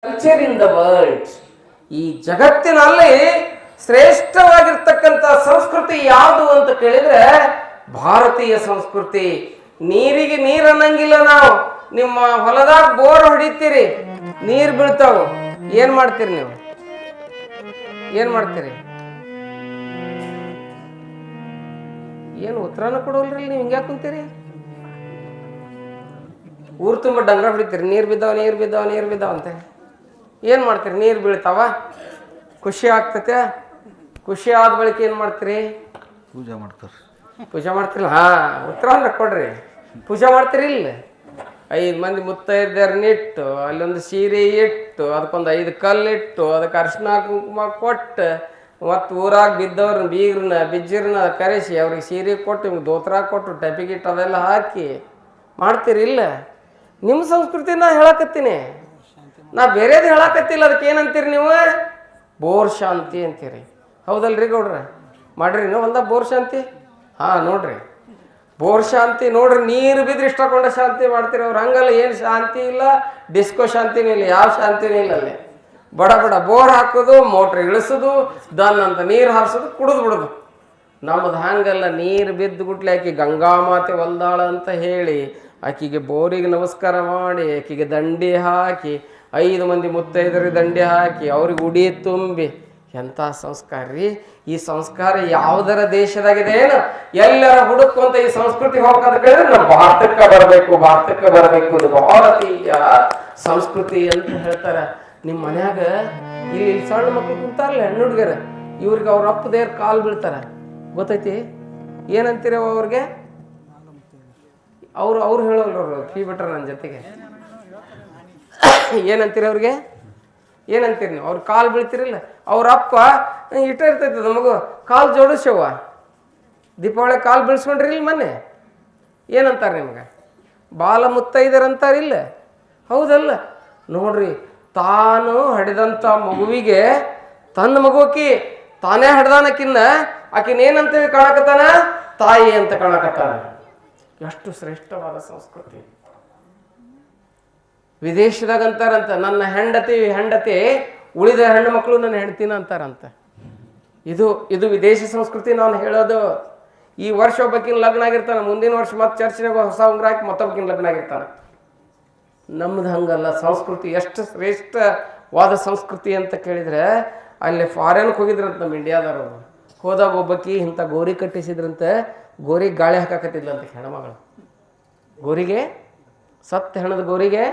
Culture in the world. ಈ ಜಗತ್ತಿನಲ್ಲಿ ಶ್ರೇಷ್ಠವಾಗಿರ್ತಕ್ಕಂಥ ಸಂಸ್ಕೃತಿ ಯಾವುದು ಅಂತ ಕೇಳಿದ್ರೆ ಭಾರತೀಯ ಸಂಸ್ಕೃತಿ. ನೀರಿಗೆ ನೀರು ಅನ್ನಂಗಿಲ್ಲ ನಾವು. ನಿಮ್ಮ ಹೊಲದಾಗ ಬೋರ್ ಹೊಡಿತೀರಿ, ನೀರು ಬೀಳ್ತಾವ, ಏನ್ ಮಾಡ್ತೀರಿ ನೀವು? ಏನ್ ಮಾಡ್ತೀರಿ? ಏನು ಉತ್ತರನ ಕೊಡೋಲ್ರಿ ನೀವು? ಹಿಂಗ್ಯಾಕೆ ಕುಂತೀರಿ? ಊರು ತುಂಬ ಡಂಗ ಹೊಡಿತೀರಿ, ನೀರು ಬಿದ್ದಾವ ನೀರು ಬಿದ್ದಾವ ನೀರು ಬಿದ್ದಾವ ಅಂತ. ಏನು ಮಾಡ್ತೀರಿ? ನೀರು ಬೀಳ್ತಾವ, ಖುಷಿ ಆಗ್ತತೆ. ಖುಷಿ ಆದ ಬಳಿಕ ಏನು ಮಾಡ್ತೀರಿ? ಪೂಜೆ ಮಾಡ್ತಾರೆ. ಪೂಜೆ ಮಾಡ್ತಿರಲ್ಲ? ಹಾಂ, ಉತ್ತರವನ್ನು ಕೊಡ್ರಿ. ಪೂಜೆ ಮಾಡ್ತೀರಿ ಇಲ್ಲ? 5 ಮಂದಿ ಮುತ್ತೈದೆಯರನ್ನಿಟ್ಟು, ಅಲ್ಲೊಂದು ಸೀರೆ ಇಟ್ಟು, ಅದಕ್ಕೊಂದು 5 ಕಲ್ಲಿಟ್ಟು, ಅದಕ್ಕೆ ಅರಿಶಿನ ಕುಂಕುಮ ಕೊಟ್ಟು, ಮತ್ತು ಊರಾಗ ಬಿದ್ದವ್ರನ್ನ ಬೀಗ್ರನ್ನ ಬಿಜ್ಜಿರನ್ನ ಕರೆಸಿ ಅವ್ರಿಗೆ ಸೀರೆ ಕೊಟ್ಟು, ನಿಮ್ಗೆ ದೋತ್ರ ಕೊಟ್ಟು, ಟೆಪಿಗಿಟ್ಟು ಅವೆಲ್ಲ ಹಾಕಿ ಮಾಡ್ತೀರಿ ಇಲ್ಲ? ನಿಮ್ಮ ಸಂಸ್ಕೃತಿ ನಾ ಹೇಳಕತ್ತೀನಿ, ನಾ ಬೇರೆದು ಹೇಳಕತ್ತಿಲ್ಲ. ಅದಕ್ಕೆ ಏನಂತೀರಿ ನೀವು? ಬೋರ್ ಶಾಂತಿ ಅಂತೀರಿ. ಹೌದಲ್ರಿ ಗೌಡ್ರ? ಮಾಡ್ರಿ ನೀವು ಹೊಲ್ದಾಗ ಬೋರ್ ಶಾಂತಿ? ಹಾಂ, ನೋಡ್ರಿ ಬೋರ್ ಶಾಂತಿ ನೋಡ್ರಿ. ನೀರು ಬಿದ್ರೆ ಇಷ್ಟಕೊಂಡ ಶಾಂತಿ ಮಾಡ್ತೀರಿ. ಅವ್ರು ಹಂಗಲ್ಲ, ಏನು ಶಾಂತಿ ಇಲ್ಲ, ಡಿಸ್ಕೋ ಶಾಂತಿನೂ ಇಲ್ಲ, ಯಾವ ಶಾಂತಿನೂ ಇಲ್ಲ. ಅಲ್ಲಿ ಬಡ ಬಡ ಬೋರ್ ಹಾಕೋದು, ಮೋಟ್ರ್ ಇಳಿಸೋದು, ದನ್ ಅಂತ ನೀರು ಹಾರಿಸೋದು, ಕುಡಿದು ಬಿಡೋದು. ನಮ್ಮದು ಹಂಗಲ್ಲ. ನೀರು ಬಿದ್ದು ಗುಟ್ಲೆ ಆಕಿ ಗಂಗಾಮಾತೆ ಹೊಲ್ದಾಳ ಅಂತ ಹೇಳಿ ಆಕಿಗೆ ಬೋರಿಗೆ ನಮಸ್ಕಾರ ಮಾಡಿ, ಆಕಿಗೆ ದಂಡಿ ಹಾಕಿ, 5 ಮಂದಿ ಮುತ್ತೈದರಿಗೆ ದಂಡಿ ಹಾಕಿ, ಅವ್ರಿಗೆ ಉಡಿ ತುಂಬಿ, ಎಂಥ ಸಂಸ್ಕಾರ ರೀ! ಈ ಸಂಸ್ಕಾರ ಯಾವುದರ ದೇಶದಾಗಿದೆ ಏನು? ಎಲ್ಲರ ಹುಡುಕುವಂತ ಈ ಸಂಸ್ಕೃತಿ ಹೋಗೋದು ಕೇಳಿದ್ರೆ ನಾವು ಭಾರತಕ್ಕೆ ಬರಬೇಕು, ಭಾರತಕ್ಕೆ ಬರಬೇಕು. ಇದು ಭಾರತೀಯ ಸಂಸ್ಕೃತಿ ಅಂತ ಹೇಳ್ತಾರೆ. ನಿಮ್ಮ ಮನ್ಯಾಗ ಇಲ್ಲಿ ಸಣ್ಣ ಮಕ್ಕಳು ಕುಂತಾರಲ್ಲ, ಹೆಣ್ಣು ಹುಡುಗರ, ಇವ್ರಿಗೆ ಅವ್ರ ಅಪ್ಪದೇರ್ ಕಾಲು ಬೀಳ್ತಾರ, ಗೊತ್ತೈತಿ? ಏನಂತೀರ ಅವ್ರಿಗೆ? ಅವ್ರು ಹೇಳೋಲ್ರು, ಫೀ ಬಿಟ್ರ ನನ್ನ ಜೊತೆಗೆ. ಏನಂತೀರಿ ಅವ್ರಿಗೆ? ಏನಂತೀರಿ ನೀವು? ಅವ್ರ ಕಾಲು ಬೀಳ್ತಿರಿಲ್ಲ, ಅವ್ರ ಅಪ್ಪ ಇಟ್ಟ ಇರ್ತೈತೆ ನಮಗೂ ಕಾಲು ಜೋಡಿಸ್ಯವ. ದೀಪಾವಳಿ ಕಾಲು ಬೀಳ್ಸ್ಕೊಂಡ್ರಿ ಇಲ್ಲ ಮೊನ್ನೆ? ಏನಂತಾರೆ ನಿಮ್ಗೆ? ಬಾಲ ಮುತ್ತೈದರಂತಾರಿಲ್ಲ? ಹೌದಲ್ಲ? ನೋಡ್ರಿ, ತಾನು ಹಡಿದಂಥ ಮಗುವಿಗೆ ತನ್ನ ಮಗುವಕ್ಕಿ ತಾನೇ ಹಡ್ದಾನಕ್ಕಿನ್ನ ಆಕಿನೇನಂತೇಳಿ ಕಾಣಕತ್ತಾನ? ತಾಯಿ ಅಂತ ಕಾಣಕತ್ತಾನ. ಎಷ್ಟು ಶ್ರೇಷ್ಠವಾದ ಸಂಸ್ಕೃತಿ! ವಿದೇಶದಾಗ ಅಂತಾರಂತ, ನನ್ನ ಹೆಂಡತಿ ಉಳಿದ ಹೆಣ್ಣು ಮಕ್ಕಳು ನನ್ನ ಹೆಂಡ್ತಿನ ಅಂತಾರಂತ. ಇದು ವಿದೇಶಿ ಸಂಸ್ಕೃತಿ ನಾನು ಹೇಳೋದು. ಈ ವರ್ಷ ಒಬ್ಬಕ್ಕಿನ ಲಗ್ನ ಆಗಿರ್ತಾನೆ, ಮುಂದಿನ ವರ್ಷ ಮತ್ತೆ ಚರ್ಚಿನಾಗ ಹೊಸ ಉಂಗ್ರ ಹಾಕಿ ಮತ್ತೊಬ್ಬಕ್ಕಿನ ಲಗ್ನ ಆಗಿರ್ತಾನೆ. ನಮ್ದು ಹಂಗಲ್ಲ. ಸಂಸ್ಕೃತಿ ಎಷ್ಟು ಶ್ರೇಷ್ಠವಾದ ಸಂಸ್ಕೃತಿ ಅಂತ ಕೇಳಿದ್ರೆ, ಅಲ್ಲಿ ಫಾರಿನ್ಗೆ ಹೋಗಿದ್ರಂತ ನಮ್ಮ ಇಂಡಿಯಾದವರು. ಹೋದಾಗ ಒಬ್ಬಕ್ಕಿ ಇಂಥ ಗೋರಿ ಕಟ್ಟಿಸಿದ್ರಂತೆ. ಗೋರಿಗೆ ಗಾಳಿ ಹಾಕಾಕತ್ತಿದ್ಲಂತ ಹೆಣ್ಮಗಳು. ಗೋರಿಗೆ, ಸತ್ತ ಹೆಣದ ಗೋರಿಗೆ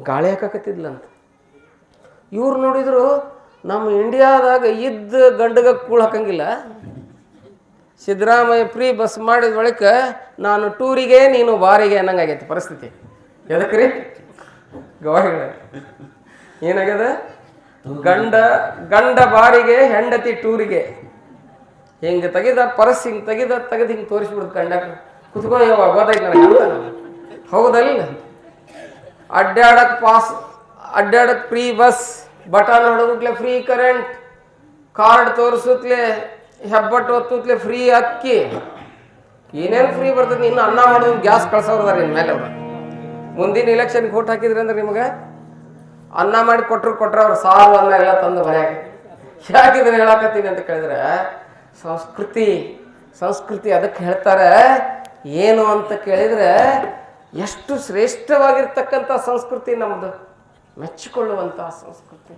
ಗಾಳಿ ಹಾಕಾಕತ್ತಿದ್ಲಂತ. ಇವ್ರು ನೋಡಿದ್ರು, ನಮ್ಮ ಇಂಡಿಯಾದಾಗ ಇದ್ದ ಗಂಡಗ ಕೂಳು ಹಾಕಂಗಿಲ್ಲ. ಸಿದ್ದರಾಮಯ್ಯ ಫ್ರೀ ಬಸ್ ಮಾಡಿದ ಬಳಿಕ ನಾನು ಟೂರಿಗೆ ನೀನು ಬಾರಿಗೆ ಅನ್ನಂಗಾಗೈತಿ ಪರಿಸ್ಥಿತಿ. ಎದಕ್ಕೆ ರೀ ಗವಾಹಿಗಳ? ಏನಾಗ್ಯದ? ಗಂಡ ಬಾರಿಗೆ, ಹೆಂಡತಿ ಟೂರಿಗೆ. ಹಿಂಗೆ ತೆಗೆದ ಪರಸ್, ಹಿಂಗೆ ತೆಗೆದು ಹಿಂಗೆ ತೋರಿಸ್ಬಿಡುದು ಕಂಡಕ್ಟರ್. ಕುತ್ಕೊಂಡು ಯಾವಾಗ ಗೊತ್ತಾಯ್ತು ನನಗೆ ಅಂತ. ಹೌದಲ್ಲ? ಅಡ್ಡಾಡಕ್ ಫ್ರೀ ಬಸ್, ಬಟನ್ ಹೊಡೋದ್ಲೆ ಫ್ರೀ ಕರೆಂಟ್, ಕಾರ್ಡ್ ತೋರಿಸುತ್ತಲೇ, ಹೆಬ್ಬಟ್ಟು ಒತ್ತುತ್ತಲೇ ಫ್ರೀ ಅಕ್ಕಿ, ಏನೇನು ಫ್ರೀ ಬರ್ತದೆ. ಇನ್ನು ಅನ್ನ ಮಾಡೋದು ಗ್ಯಾಸ್ ಕಳ್ಸೋರ್ದಾರ ಇನ್ನು ಮೇಲೆ. ಅವರು ಮುಂದಿನ ಎಲೆಕ್ಷನ್ಗೆ ಓಟ್ ಹಾಕಿದ್ರಿ ಅಂದ್ರೆ ನಿಮ್ಗೆ ಅನ್ನ ಮಾಡಿ ಕೊಟ್ರು ಅವ್ರು ಸಾರು ಅನ್ನ ಎಲ್ಲ ತಂದು ಮನೆಯಾಗ. ಯಾಕಿದ್ರೆ ಹೇಳಕತ್ತೀನಿ ಅಂತ ಕೇಳಿದ್ರೆ, ಸಂಸ್ಕೃತಿ ಅದಕ್ಕೆ ಹೇಳ್ತಾರೆ. ಏನು ಅಂತ ಕೇಳಿದ್ರೆ, ಎಷ್ಟು ಶ್ರೇಷ್ಠವಾಗಿರ್ತಕ್ಕಂಥ ಸಂಸ್ಕೃತಿ ನಮ್ಮದು, ಮೆಚ್ಚಿಕೊಳ್ಳುವಂತಹ ಸಂಸ್ಕೃತಿ.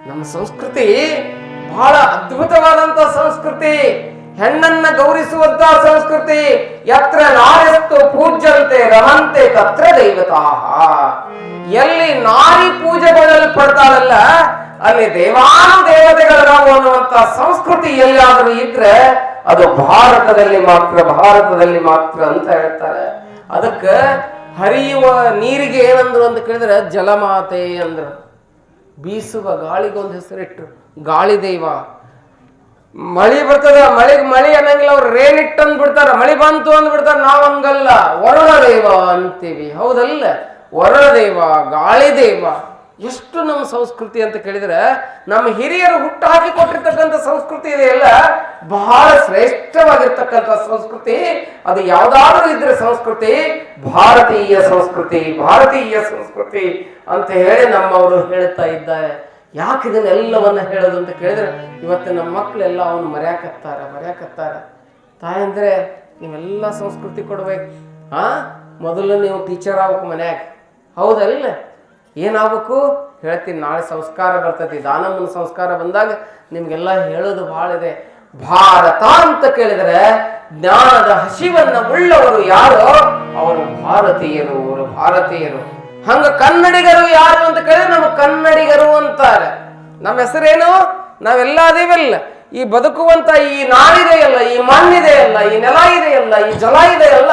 ನಮ್ಮ ಸಂಸ್ಕೃತಿ ಬಹಳ ಅದ್ಭುತವಾದಂತ ಸಂಸ್ಕೃತಿ, ಹೆಣ್ಣನ್ನ ಗೌರವಿಸುವಂತಹ ಸಂಸ್ಕೃತಿ. ಯತ್ರ ನಾರ್ಯಸ್ತು ಪೂಜ್ಯಂತೆ ರಮಂತೆ ತತ್ರ ದೈವತಾಃ. ಎಲ್ಲಿ ನಾರಿ ಪೂಜೆಗೊಳ್ಳಲ್ಪಡ್ತಾಳಲ್ಲ, ಅಲ್ಲಿ ದೇವಾನು ದೇವತೆಗಳಾವು ಅನ್ನುವಂತ ಸಂಸ್ಕೃತಿ ಎಲ್ಲಾದರೂ ಇದ್ರೆ ಅದು ಭಾರತದಲ್ಲಿ ಮಾತ್ರ ಅಂತ ಹೇಳ್ತಾರೆ. ಅದಕ್ಕೆ ಹರಿಯುವ ನೀರಿಗೆ ಏನಂದ್ರು ಅಂತ ಕೇಳಿದ್ರೆ ಜಲಮಾತೆ ಅಂದ್ರು. ಬೀಸುವ ಗಾಳಿಗೊಂದು ಹೆಸರಿಟ್ರು, ಗಾಳಿ ದೈವ. ಮಳಿ ಬರ್ತದ, ಮಳಿ ಅನ್ನಂಗಿಲ್ಲ, ಅವ್ರು ರೇನಿಟ್ ಅಂದ್ಬಿಡ್ತಾರ. ಮಳಿ ಬಂತು ಅಂದ್ಬಿಡ್ತಾರ. ನಾವ್ ಹಂಗಲ್ಲ, ವರುಣ ದೈವ ಅಂತೀವಿ. ಹೌದಲ್ಲ? ವರುಣ ದೈವ, ಗಾಳಿ ದೈವ. ಎಷ್ಟು ನಮ್ಮ ಸಂಸ್ಕೃತಿ ಅಂತ ಕೇಳಿದ್ರೆ, ನಮ್ಮ ಹಿರಿಯರು ಹುಟ್ಟು ಹಾಕಿ ಕೊಟ್ಟಿರ್ತಕ್ಕಂಥ ಸಂಸ್ಕೃತಿ ಇದೆಯಲ್ಲ, ಬಹಳ ಶ್ರೇಷ್ಠವಾಗಿರ್ತಕ್ಕಂಥ ಸಂಸ್ಕೃತಿ. ಅದು ಯಾವ್ದಾದ್ರೂ ಇದ್ರೆ ಸಂಸ್ಕೃತಿ ಭಾರತೀಯ ಸಂಸ್ಕೃತಿ, ಭಾರತೀಯ ಸಂಸ್ಕೃತಿ ಅಂತ ಹೇಳಿ ನಮ್ಮವರು ಹೇಳ್ತಾ ಇದ್ದಾರೆ. ಯಾಕೆ ಇದನ್ನೆಲ್ಲವನ್ನ ಹೇಳೋದು ಅಂತ ಕೇಳಿದ್ರೆ, ಇವತ್ತು ನಮ್ಮ ಮಕ್ಕಳೆಲ್ಲ ಅವನು ಮರ್ಯಾಕತ್ತಾರ. ತಾಯಂದ್ರೆ ನೀವೆಲ್ಲ ಸಂಸ್ಕೃತಿ ಕೊಡ್ಬೇಕು. ಮೊದಲು ನೀವು ಟೀಚರ್ ಆಗ್ಬೇಕು ಮನ್ಯಾಗ, ಹೌದಲ್ಲ? ಏನಾಗಬೇಕು ಹೇಳ್ತೀನಿ, ನಾಳೆ ಸಂಸ್ಕಾರ ಬರ್ತೈತಿ. ದಾನಮ್ಮನ ಸಂಸ್ಕಾರ ಬಂದಾಗ ನಿಮ್ಗೆಲ್ಲ ಹೇಳೋದು ಭಾಳ ಇದೆ. ಭಾರತ ಅಂತ ಕೇಳಿದರೆ ಜ್ಞಾನದ ಹಸಿವನ್ನ ಉಳ್ಳವರು ಯಾರೋ ಅವರು ಭಾರತೀಯರು, ಅವರು ಭಾರತೀಯರು. ಹಂಗ ಕನ್ನಡಿಗರು ಯಾರು ಅಂತ ಕೇಳಿದ್ರೆ ನಮ್ಮ ಕನ್ನಡಿಗರು ಅಂತಾರೆ. ನಮ್ಮ ಹೆಸರೇನು? ನಾವೆಲ್ಲ ಅದೇವಲ್ಲ. ಈ ಬದುಕುವಂತ ಈ ನಾಡಿದೆಯಲ್ಲ, ಈ ಮಣ್ಣಿದೆಯಲ್ಲ, ಈ ನೆಲ ಇದೆಯಲ್ಲ, ಈ ಜಲ ಇದೆಯಲ್ಲ,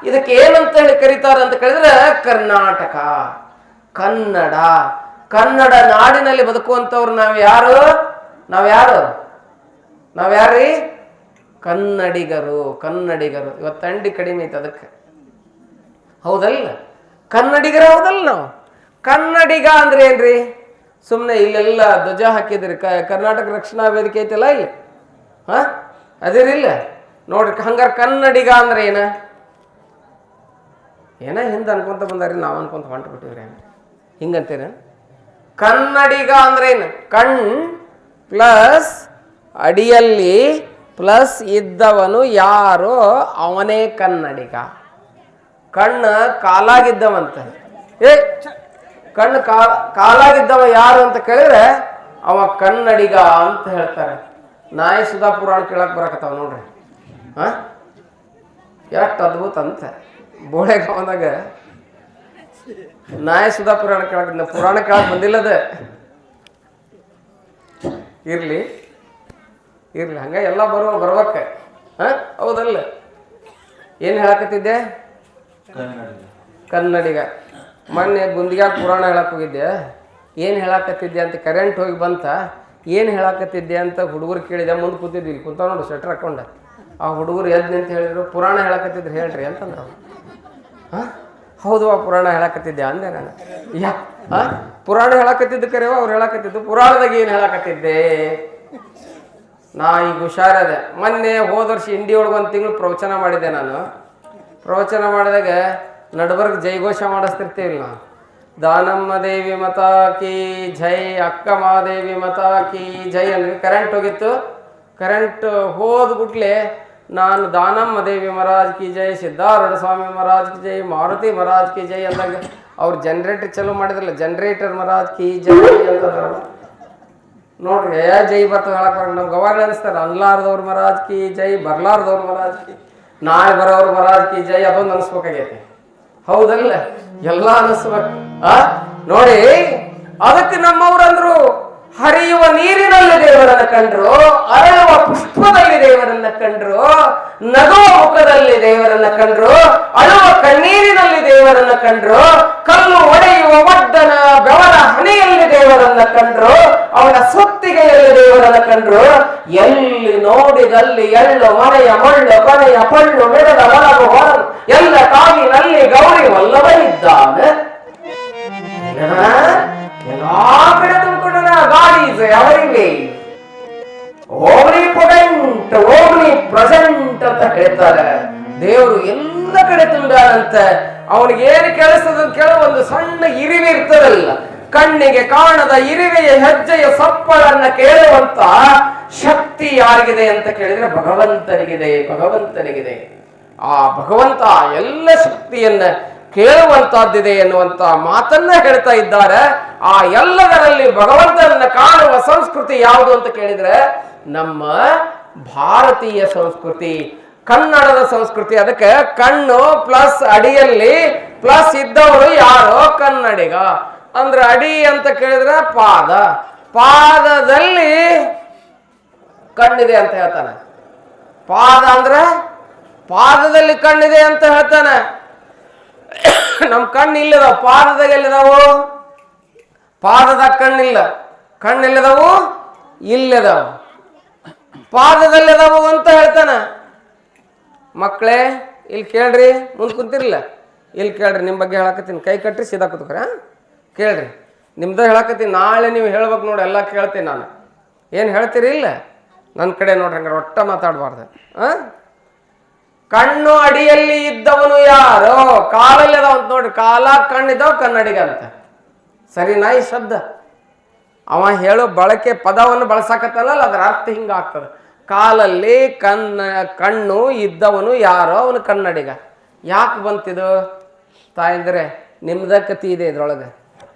ಇದಕ್ಕೆ ಏನಂತ ಹೇಳಿ ಕರೀತಾರೆ ಅಂತ ಕೇಳಿದ್ರೆ ಕರ್ನಾಟಕ, ಕನ್ನಡ. ಕನ್ನಡ ನಾಡಿನಲ್ಲಿ ಬದುಕುವಂತವ್ರು ನಾವ್ಯಾರೀ? ಕನ್ನಡಿಗರು. ಇವತ್ತು ಥಂಡಿ ಕಡಿಮೆ ಐತೆ ಅದಕ್ಕೆ, ಹೌದಲ್ಲ? ಕನ್ನಡಿಗರು ಹೌದಲ್ಲ? ನಾವು ಕನ್ನಡಿಗ ಅಂದ್ರೆ ಏನ್ರಿ? ಸುಮ್ಮನೆ ಇಲ್ಲೆಲ್ಲ ಧ್ವಜ ಹಾಕಿದ್ರಿ, ಕರ್ನಾಟಕ ರಕ್ಷಣಾ ವೇದಿಕೆ ಐತಲ್ಲ ಇಲ್ಲಿ, ಅದಿರಿಲ್ಲ ನೋಡ್ರಿ. ಹಂಗಾರೆ ಕನ್ನಡಿಗ ಅಂದ್ರೆ ಏನ ಹಿಂದೆ ಅನ್ಕೊಂತ ಬಂದಾರಿ, ನಾವು ಅನ್ಕೊಂತ ಹೊಂಟು ಬಿಟ್ಟಿವ್ರಿ. ಹಿಂಗಂತೇನ? ಕನ್ನಡಿಗ ಅಂದ್ರೆ ಏನು? ಕಣ್ ಪ್ಲಸ್ ಅಡಿಯಲ್ಲಿ ಪ್ಲಸ್ ಇದ್ದವನು ಯಾರೋ ಅವನೇ ಕನ್ನಡಿಗ. ಕಣ್ಣು ಕಾಲಾಗಿದ್ದವಂತ. ಕಣ್ಣು ಕಾಲಾಗಿದ್ದವ ಯಾರು ಅಂತ ಕೇಳಿದ್ರೆ ಅವ ಕನ್ನಡಿಗ ಅಂತ ಹೇಳ್ತಾರೆ. ನಾಯಿ ಸುಧಾ ಪುರಾಣ ಕೇಳಕ್ ಬರಕತ್ತಾವ ನೋಡ್ರಿ. ಎಷ್ಟು ಅದ್ಭುತ ಅಂತ. ಬೋಳೆಗಾವದಾಗ ನಾಯಿ ಸುಧಾ ಪುರಾಣ ಕೇಳಕ್ ಬಂದಿಲ್ಲದ. ಇರ್ಲಿ ಹಂಗ ಎಲ್ಲ ಬರ್ಬೇಕ. ಹೌದಲ್ಲ? ಏನ್ ಹೇಳಕತ್ತಿದ್ದೆ? ಕನ್ನಡಿಗ. ಮೊನ್ನೆ ಗುಂದಿಗ್ಯಾಗ ಪುರಾಣ ಹೇಳಕ್ ಹೋಗಿದ್ದೆ. ಏನು ಹೇಳಕತ್ತಿದ್ದೆ ಅಂತ ಕರೆಂಟ್ ಹೋಗಿ ಬಂತ. ಏನು ಹೇಳಕತ್ತಿದ್ದೆ ಅಂತ ಹುಡುಗರು ಕೇಳಿದೆ. ಮುಂದೆ ಕೂತಿದ್ವಿ, ಇಲ್ಲಿ ಕುಂತ ನೋಡು ಸ್ವೆಟರ್ ಹಾಕೊಂಡ. ಆ ಹುಡುಗರು ಎದ್ದು ಅಂತ ಹೇಳಿದ್ರು, ಪುರಾಣ ಹೇಳಕತ್ತಿದ್ರು ಹೇಳ್ರಿ ಅಂತಂದ್ರು. ಹೌದು, ಆ ಪುರಾಣ ಹೇಳಕತ್ತಿದ್ದೆ ಅಂದೆ ನಾನು. ಪುರಾಣ ಹೇಳಕತ್ತಿದ್ದು ಕರೆವ ಅವ್ರು ಹೇಳಕತ್ತಿದ್ದು. ಪುರಾಣದಾಗ ಏನು ಹೇಳಕತ್ತಿದ್ದೆ? ನಾ ಈಗ ಹುಷಾರದೆ. ಮೊನ್ನೆ ಹೋದ ವರ್ಷ ಇಂಡಿ ಒಳಗೆ 1 ತಿಂಗಳು ಪ್ರವಚನ ಮಾಡಿದ್ದೆ ನಾನು. ಪ್ರವಚನ ಮಾಡಿದಾಗ ನಡ್ಬರ್ಗ್ ಜೈಘೋಷ ಮಾಡಿಸ್ತಿರ್ತೀವಿ ನಾವು. ದಾನಮ್ಮ ದೇವಿ ಮತಾ ಕಿ ಜೈ, ಅಕ್ಕ ಮಹಾದೇವಿ ಮತಾ ಕಿ ಜೈ ಅಂದ್ರೆ ಕರೆಂಟ್ ಹೋಗಿತ್ತು. ಕರೆಂಟ್ ಹೋದ್ಬಿಟ್ಲೆ ನಾನು ದಾನಮ್ಮ ದೇವಿ ಮಹಾರಾಜ್ ಕಿ ಜೈ, ಸಿದ್ಧಾರೂಢ ಸ್ವಾಮಿ ಮಹಾರಾಜ್ ಕಿ ಜೈ, ಮಾರುತಿ ಮಹಾರಾಜ್ ಕಿ ಜೈ ಅಂದಾಗ ಅವ್ರು ಜನರೇಟರ್ ಚಲೋ ಮಾಡಿದ್ರಲ್ಲ, ಜನರೇಟರ್ ಮಹಾರಾಜ್ ಕಿ ಜೈ ಅಂತಂದ್ರು. ನೋಡ್ರಿ ಜೈ ಬರ್ತದೆ ಹೇಳಕ್ ಬರ. ನಮ್ಗೆ ಅವಾಗ ಅನಿಸ್ತಾರೆ ಅನ್ಲಾರ್ದವ್ರ ಮಹಾರಾಜ್ ಕಿ ಜೈ, ಬರ್ಲಾರ್ದವ್ರ ಮಹಾರಾಜ್ ಕಿ, ನಾಳೆ ಬರೋವ್ರ ಮಹಾರಾಜ್ ಕಿ ಜೈ. ಅದೊಂದು ಅನಿಸ್ಬೇಕಾಗೈತಿ, ಹೌದಲ್ಲ? ಎಲ್ಲ ಅನಿಸ್ಬೇಕು. ನೋಡಿ, ಅದಕ್ಕೆ ನಮ್ಮವ್ರಂದ್ರು ಹರಿಯುವ ನೀರಿನಲ್ಲಿ ದೇವರನ್ನ ಕಂಡ್ರು, ಅರಳುವ ಪುಷ್ಪದಲ್ಲಿ ದೇವರನ್ನ ಕಂಡ್ರು, ನಗುವ ಮುಖದಲ್ಲಿ ದೇವರನ್ನ ಕಂಡ್ರು, ಅಳುವ ಕಣ್ಣೀರಿನಲ್ಲಿ ದೇವರನ್ನ ಕಂಡ್ರು, ಕಲ್ಲು ಒಡೆಯುವ ಒಡ್ಡನ ಬೆವರ ಹಣೆಯಲ್ಲಿ ದೇವರನ್ನ ಕಂಡ್ರು, ಅವನ ಸೊತ್ತಿಗೆಯಲ್ಲಿ ದೇವರನ್ನ ಕಂಡ್ರು. ಎಲ್ಲಿ ನೋಡಿದಲ್ಲಿ ಎಳ್ಳು ಮನೆಯ ಮಳ್ಳು ಕೊನೆಯ ಪಳ್ಳು ಮೆಡದ ಒಳಗು ಹೊರದು ಎಲ್ಲ ಕಾಗಿನಲ್ಲಿ ಗೌರಿ ವಲ್ಲಭ ಇದ್ದಾನೆ. ಎಲ್ಲಾ ಕಡೆ ತುಂಬಿಕೊಂಡ ಗಾಡ್ ಅವರಿಗೆ ಓಮ್ನಿಪೊಟೆಂಟ್, ಓಮ್ನಿ ಪ್ರೆಸೆಂಟ್ ಅಂತ ಹೇಳ್ತಾರೆ. ದೇವರು ಎಲ್ಲ ಕಡೆ ತುಂಬಿದಂತ. ಅವನಿಗೆ ಏನು ಕೇಳಿಸ್ತದ ಕೇಳ, ಒಂದು ಸಣ್ಣ ಇರಿವೆ ಇರ್ತದಲ್ಲ, ಕಣ್ಣಿಗೆ ಕಾಣದ ಇರಿವೆಯ ಹೆಜ್ಜೆಯ ಸಪ್ಪಳನ್ನ ಕೇಳುವಂತ ಶಕ್ತಿ ಯಾರಿಗಿದೆ ಅಂತ ಕೇಳಿದ್ರೆ ಭಗವಂತನಿಗಿದೆ. ಆ ಭಗವಂತ ಎಲ್ಲ ಶಕ್ತಿಯನ್ನ ಕೇಳುವಂತಹದ್ದಿದೆ ಎನ್ನುವಂತ ಮಾತನ್ನ ಹೇಳ್ತಾ ಇದ್ದಾರೆ. ಆ ಎಲ್ಲದರಲ್ಲಿ ಭಗವಂತನನ್ನ ಕಾಣುವ ಸಂಸ್ಕೃತಿ ಯಾವುದು ಅಂತ ಕೇಳಿದ್ರೆ ನಮ್ಮ ಭಾರತೀಯ ಸಂಸ್ಕೃತಿ, ಕನ್ನಡದ ಸಂಸ್ಕೃತಿ. ಅದಕ್ಕೆ ಕಣ್ಣು ಪ್ಲಸ್ ಅಡಿಯಲ್ಲಿ ಪ್ಲಸ್ ಇದ್ದವರು ಯಾರೋ ಕನ್ನಡಿಗ. ಅಂದ್ರೆ ಅಡಿ ಅಂತ ಕೇಳಿದ್ರೆ ಪಾದ, ಪಾದದಲ್ಲಿ ಕಣ್ಣಿದೆ ಅಂತ ಹೇಳ್ತಾನೆ. ಪಾದ ಅಂದ್ರೆ ಪಾದದಲ್ಲಿ ಕಣ್ಣಿದೆ ಅಂತ ಹೇಳ್ತಾನೆ. ನಮ್ ಕಣ್ಣು ಇಲ್ಲದಾವು, ಪಾದದಾಗ ಎಲ್ಲಿದಾವು? ಪಾದದಾಗ ಕಣ್ಣಿಲ್ಲ, ಕಣ್ಣೆಲ್ಲಿದಾವು? ಇಲ್ಲದಾವು, ಪಾದದಲ್ಲಿದಾವು ಅಂತ ಹೇಳ್ತಾನೆ. ಮಕ್ಕಳೇ ಇಲ್ಲಿ ಕೇಳ್ರಿ, ಮುಂದೆ ಕುಂತಿರ್ಲಿಲ್ಲ, ಇಲ್ಲಿ ಕೇಳ್ರಿ, ನಿಮ್ಮ ಬಗ್ಗೆ ಹೇಳಕತ್ತೀನಿ. ಕೈ ಕಟ್ರಿ ಸೀದಾ ಕೂತ್ಕೊರ, ಕೇಳ್ರಿ. ನಿಮ್ದು ಹೇಳಕತ್ತೀನಿ. ನಾಳೆ ನೀವು ಹೇಳ್ಬೇಕು ನೋಡಿ, ಎಲ್ಲ ಕೇಳ್ತೀನಿ ನಾನು. ಏನು ಹೇಳ್ತೀರಿ ಇಲ್ಲ ನನ್ನ ಕಡೆ ನೋಡ್ರಿ, ಹಂಗಾರೆ ಒಟ್ಟ ಮಾತಾಡಬಾರ್ದು. ಕಣ್ಣು ಅಡಿಯಲ್ಲಿ ಇದ್ದವನು ಯಾರೋ ಕಾಲಲ್ಲಿ ಅದಾವಂತ ನೋಡ್ರಿ. ಕಾಲ ಕಣ್ಣಿದ್ದವ ಕನ್ನಡಿಗ ಅಂತ. ಸರಿನಾ ಈ ಶಬ್ದ? ಅವ ಹೇಳೋ ಬಳಕೆ ಪದವನ್ನು ಬಳಸಾಕತ್ತಲ್ಲ, ಅದರ ಅರ್ಥ ಹಿಂಗಾಗ್ತದೆ. ಕಾಲಲ್ಲಿ ಕಣ್ಣು ಇದ್ದವನು ಯಾರೋ ಅವನು ಕನ್ನಡಿಗ. ಯಾಕೆ ಬಂತಿದು ತಾಯಂದ್ರೆ? ನಿಮ್ದ ಕತಿ ಇದೆ ಇದ್ರೊಳಗೆ.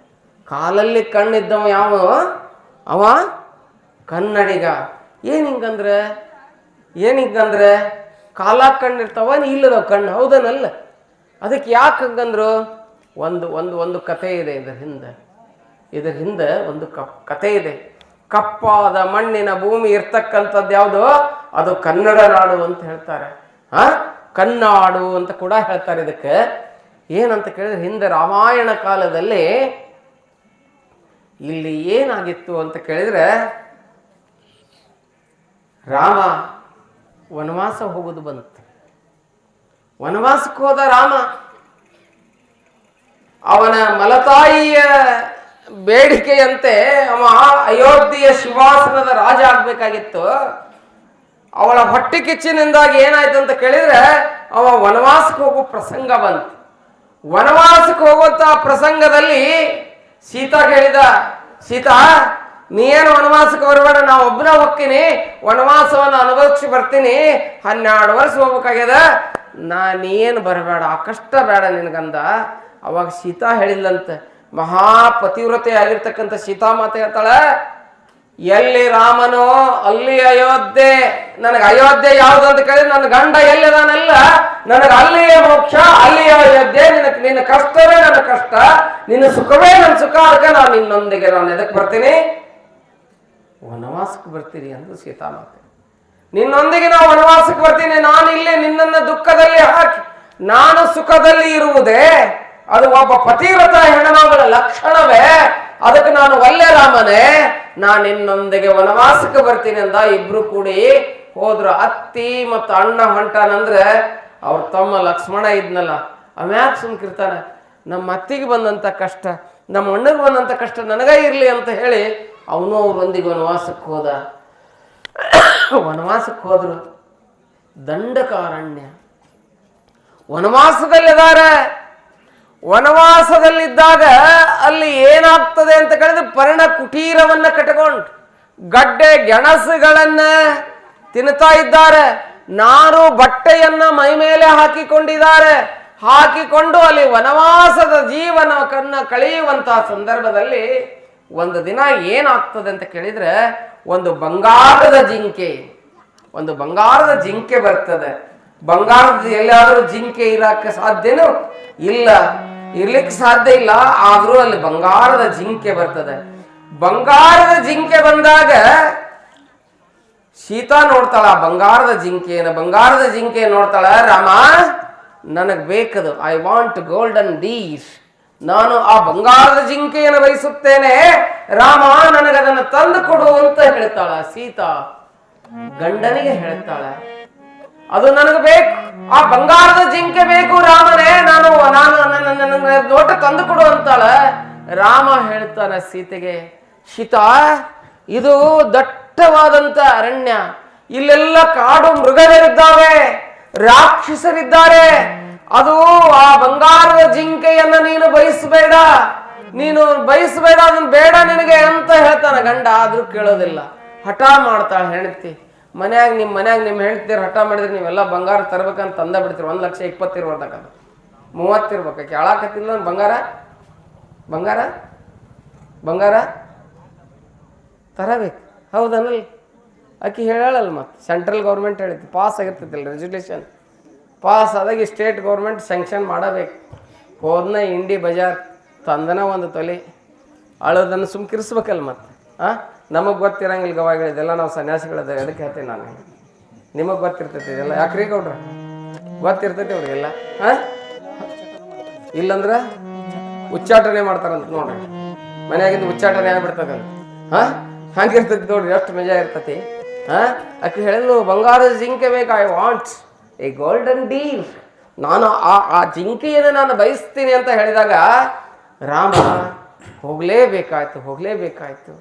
ಕಾಲಲ್ಲಿ ಕಣ್ಣಿದ್ದವ ಯಾವ? ಅವ ಕನ್ನಡಿಗ. ಏನು ಹಿಂಗಂದ್ರೆ ಕಾಲ ಕಣ್ಣಿರ್ತಾವ, ಇಲ್ಲದವ ಕಣ್ಣು, ಹೌದನಲ್ಲ? ಅದಕ್ಕೆ ಯಾಕೆ ಹಂಗಂದ್ರು? ಒಂದು ಕಥೆ ಇದೆ ಇದ್ರ ಹಿಂದೆ ಒಂದು ಕಥೆ ಇದೆ. ಕಪ್ಪಾದ ಮಣ್ಣಿನ ಭೂಮಿ ಇರ್ತಕ್ಕಂಥದ್ದು ಯಾವುದು? ಅದು ಕನ್ನಡ ನಾಡು ಅಂತ ಹೇಳ್ತಾರೆ. ಕನ್ನಾಡು ಅಂತ ಕೂಡ ಹೇಳ್ತಾರೆ. ಇದಕ್ಕೆ ಏನಂತ ಕೇಳಿದ್ರೆ, ಹಿಂದೆ ರಾಮಾಯಣ ಕಾಲದಲ್ಲಿ ಇಲ್ಲಿ ಏನಾಗಿತ್ತು ಅಂತ ಕೇಳಿದ್ರೆ, ರಾಮ ವನವಾಸ ಹೋಗುದು ಬಂತು. ವನವಾಸಕ್ಕೆ ಹೋದ ರಾಮ. ಅವನ ಮಲತಾಯಿಯ ಬೇಡಿಕೆಯಂತೆ ಅವ ಅಯೋಧ್ಯೆಯ ಶಿವಾಸನದ ರಾಜ ಆಗ್ಬೇಕಾಗಿತ್ತು. ಅವಳ ಹೊಟ್ಟೆ ಕಿಚ್ಚಿನಿಂದಾಗಿ ಏನಾಯ್ತು ಅಂತ ಕೇಳಿದ್ರೆ, ಅವ ವನವಾಸಕ್ಕೆ ಹೋಗೋ ಪ್ರಸಂಗ ಬಂತು. ವನವಾಸಕ್ಕೆ ಹೋಗುವಂತ ಪ್ರಸಂಗದಲ್ಲಿ ಸೀತಾ ಹೇಳಿದ, ಸೀತಾ ನೀ ಏನು ವನವಾಸಕ್ಕೆ ಬರಬೇಡ, ನಾ ಒಬ್ಬನ ಹೋಗ್ತೀನಿ, ವನವಾಸವನ್ನು ಅನುಭವಿಸಿ ಬರ್ತೀನಿ, 12 ವರ್ಷ ಹೋಗ್ಬೇಕಾಗ್ಯದ, ನೀನು ಬರಬೇಡ, ಆ ಕಷ್ಟ ಬೇಡ ನಿನಗಂದ. ಅವಾಗ ಸೀತಾ ಹೇಳಿಲ್ಲಂತೆ. ಮಹಾಪತಿವ್ರತೆ ಆಗಿರ್ತಕ್ಕಂಥ ಸೀತಾಮಾತೆ ಹೇಳ್ತಾಳೆ, ಎಲ್ಲಿ ರಾಮನೋ ಅಲ್ಲಿ ಅಯೋಧ್ಯೆ. ನನಗೆ ಅಯೋಧ್ಯೆ ಯಾವುದು ಅಂತ ಕೇಳಿದ್ರೆ, ನನ್ನ ಗಂಡ ಎಲ್ಲಿದಾನಲ್ಲ, ನನಗೆ ಅಲ್ಲಿಯೇ ಮೋಕ್ಷ, ಅಲ್ಲಿಯೇ ಅಯೋಧ್ಯೆ. ನಿನ್ನ ಕಷ್ಟವೇ ನನ್ನ ಕಷ್ಟ, ನಿನ್ನ ಸುಖವೇ ನನ್ನ ಸುಖ. ಅದಕ್ಕೆ ನಾನು ನಿನ್ನೊಂದಿಗೆ ಎದಕ್ಕೆ ಬರ್ತೀನಿ? ವನವಾಸಕ್ಕೆ ಬರ್ತೀನಿ ಅಂದು ಸೀತಾಮಾತೆ. ನಿನ್ನೊಂದಿಗೆ ನಾವು ವನವಾಸಕ್ಕೆ ಬರ್ತೀನಿ. ನಾನು ಇಲ್ಲಿ ನಿನ್ನನ್ನು ದುಃಖದಲ್ಲಿ ಹಾಕಿ ನಾನು ಸುಖದಲ್ಲಿ ಇರುವುದೇ ಅದು ಒಬ್ಬ ಪತಿವ್ರತ ಹೆಣ್ಣುಮಗಳ ಲಕ್ಷಣವೇ. ಅದಕ್ಕೆ ನಾನು ಒಳ್ಳೆ ರಾಮನೇ, ನಾನು ನಿನ್ನೊಂದಿಗೆ ವನವಾಸಕ್ಕೆ ಬರ್ತೀನಿ ಅಂದ. ಇಬ್ರು ಕೂಡಿ ಹೋದ್ರು. ಅತ್ತಿ ಮತ್ತು ಅಣ್ಣ ಹೊಂಟಾನಂದ್ರೆ ಅವ್ರ ತಮ್ಮ ಲಕ್ಷ್ಮಣ ಇದ್ನಲ್ಲ, ಅವ್ಯಾಕೆ ಸುಮ್ಕಿರ್ತಾನೆ? ನಮ್ಮ ಅತ್ತಿಗೆ ಬಂದಂಥ ಕಷ್ಟ, ನಮ್ಮ ಅಣ್ಣಗೆ ಬಂದಂಥ ಕಷ್ಟ ನನಗ ಇರಲಿ ಅಂತ ಹೇಳಿ ಅವನು ಅವ್ರೊಂದಿಗೆ ವನವಾಸಕ್ಕೆ ಹೋದ. ವನವಾಸಕ್ಕೆ ಹೋದ್ರು. ದಂಡಕಾರಣ್ಯ ವನವಾಸದಲ್ಲಿದ್ದಾರೆ. ವನವಾಸದಲ್ಲಿದ್ದಾಗ ಅಲ್ಲಿ ಏನಾಗ್ತದೆ ಅಂತ ಕೇಳಿದ್ರೆ, ಪರ್ಣ ಕುಟೀರವನ್ನ ಕಟ್ಟಿಕೊಂಡು ಗಡ್ಡೆ ಗೆಣಸುಗಳನ್ನ ತಿನ್ನುತ್ತಾ ಇದ್ದಾರೆ. ನಾರು ಬಟ್ಟೆಯನ್ನ ಮೈ ಮೇಲೆ ಹಾಕಿಕೊಂಡು ಅಲ್ಲಿ ವನವಾಸದ ಜೀವನವನ್ನ ಕಳೆಯುವಂತಹ ಸಂದರ್ಭದಲ್ಲಿ ಒಂದು ದಿನ ಏನಾಗ್ತದೆ ಅಂತ ಕೇಳಿದ್ರೆ, ಒಂದು ಬಂಗಾರದ ಜಿಂಕೆ ಬರ್ತದೆ. ಬಂಗಾರದ ಎಲ್ಲಾದ್ರೂ ಜಿಂಕೆ ಇರಕ್ಕೆ ಸಾಧ್ಯನೂ ಇಲ್ಲ, ಇರ್ಲಿಕ್ಕೆ ಸಾಧ್ಯ ಇಲ್ಲ. ಆದ್ರೂ ಅಲ್ಲಿ ಬಂಗಾರದ ಜಿಂಕೆ ಬರ್ತದೆ. ಬಂಗಾರದ ಜಿಂಕೆ ಬಂದಾಗ ಸೀತಾ ನೋಡ್ತಾಳ ಬಂಗಾರದ ಜಿಂಕೆ ನೋಡ್ತಾಳ. ರಾಮ ನನಗ್ ಬೇಕದು, ಐ ವಾಂಟ್ ಗೋಲ್ಡನ್ ಡೀರ್, ನಾನು ಆ ಬಂಗಾರದ ಜಿಂಕೆಯನ್ನು ಬಯಸುತ್ತೇನೆ, ರಾಮ ನನಗದನ್ನು ತಂದು ಕೊಡು ಅಂತ ಹೇಳ್ತಾಳ ಸೀತಾ. ಗಂಡನಿಗೆ ಹೇಳ್ತಾಳೆ, ಅದು ನನಗೆ ಬೇಕು, ಆ ಬಂಗಾರದ ಜಿಂಕೆ ಬೇಕು ರಾಮನೇ, ನಾನು ನೋಟ ತಂದು ಕೊಡು ಅಂತಾಳೆ. ರಾಮ ಹೇಳ್ತಾನೆ ಸೀತೆಗೆ, ಸೀತಾ ಇದು ದಟ್ಟವಾದಂತ ಅರಣ್ಯ, ಇಲ್ಲೆಲ್ಲ ಕಾಡು ಮೃಗಗಳಿದ್ದಾವೆ, ರಾಕ್ಷಸರಿದ್ದಾರೆ, ಅದು ಆ ಬಂಗಾರದ ಜಿಂಕೆಯನ್ನ ನೀನು ಬಯಸಬೇಡ, ಅದನ್ನ ಬೇಡ ನಿನಗೆ ಅಂತ ಹೇಳ್ತಾನೆ ಗಂಡ. ಆದ್ರೂ ಕೇಳೋದಿಲ್ಲ, ಹಠ ಮಾಡ್ತಾಳೆ ಹೆಂಡತಿ. ನಿಮ್ಮ ಮನ್ಯಾಗ ನಿಮ್ಮ ಹೆಂಡ್ತಿರು ಹಠ ಮಾಡಿದ್ರೆ ನೀವೆಲ್ಲ ಬಂಗಾರ ತರ್ಬೇಕಂತ ತಂದ ಬಿಡ್ತೀರಿ. 1,20,000 ಇರ್ಬೇಕಂತ 30 ಇರ್ಬೇಕು. ಕೇಳಾಕತ್ತಿಲ್ಲ ಬಂಗಾರ ತರಬೇಕು, ಹೌದನಲ್ಲ? ಆಕಿ ಹೇಳಲ್ಲ. ಮತ್ತೆ ಸೆಂಟ್ರಲ್ ಗೌರ್ಮೆಂಟ್ ಹೇಳಿತ್ತು, ಪಾಸ್ ಆಗಿರ್ತೈತಿಲ್ಲ ರೆಸಲ್ಯೂಷನ್, ಪಾಸ್ ಆದಾಗ ಸ್ಟೇಟ್ ಗೌರ್ಮೆಂಟ್ ಸ್ಯಾಂಕ್ಷನ್ ಮಾಡಬೇಕು. ಹೋದ್ನ ಇಂಡಿ ಬಜಾರ್ ತಂದನ ಒಂದು ತೊಲೆ ಅಳೋದನ್ನು ಸುಮ್ಕಿರಿಸ್ಬೇಕಲ್ಲ. ಮತ್ತೆ ನಮಗೆ ಗೊತ್ತಿರಂಗಿಲ್ಲ ಗವಾಗ, ಇದೆಲ್ಲ ನಾವು ಸನ್ಯಾಸಿಗಳದ. ಅದಕ್ಕೆ ಹೇಳ್ತೀನಿ ನಾನು, ನಿಮಗೆ ಗೊತ್ತಿರ್ತೈತಿ ಇದೆಲ್ಲ. ಯಾಕ್ರಿ ಗೌಡ್ರ ಗೊತ್ತಿರ್ತೈತಿ ಅವ್ರಿಗೆಲ್ಲ. ಇಲ್ಲಂದ್ರೆ ಉಚ್ಚಾಟನೆ ಮಾಡ್ತಾರಂತ ನೋಡ್ರಿ, ಮನೆಯಾಗಿದ್ದು ಉಚ್ಚಾಟನೆ ಆಗ್ಬಿಡ್ತದಂತ. ಹಂಗಿರ್ತೈತಿ ನೋಡ್ರಿ, ಎಷ್ಟು ಮಜಾ ಇರ್ತೈತಿ. ಆಕೆ ಹೇಳಿದ್ಲು, ಬಂಗಾರದ ಜಿಂಕೆ ಬೇಕು, I want A golden Deere, ನಾನು ಆ ಜಿಂಕೆಯನ್ನು ನಾನು ಬಯಸ್ತೀನಿ ಅಂತ ಹೇಳಿದಾಗ ರಾಮ ಹೋಗಲೇಬೇಕಾಯ್ತು.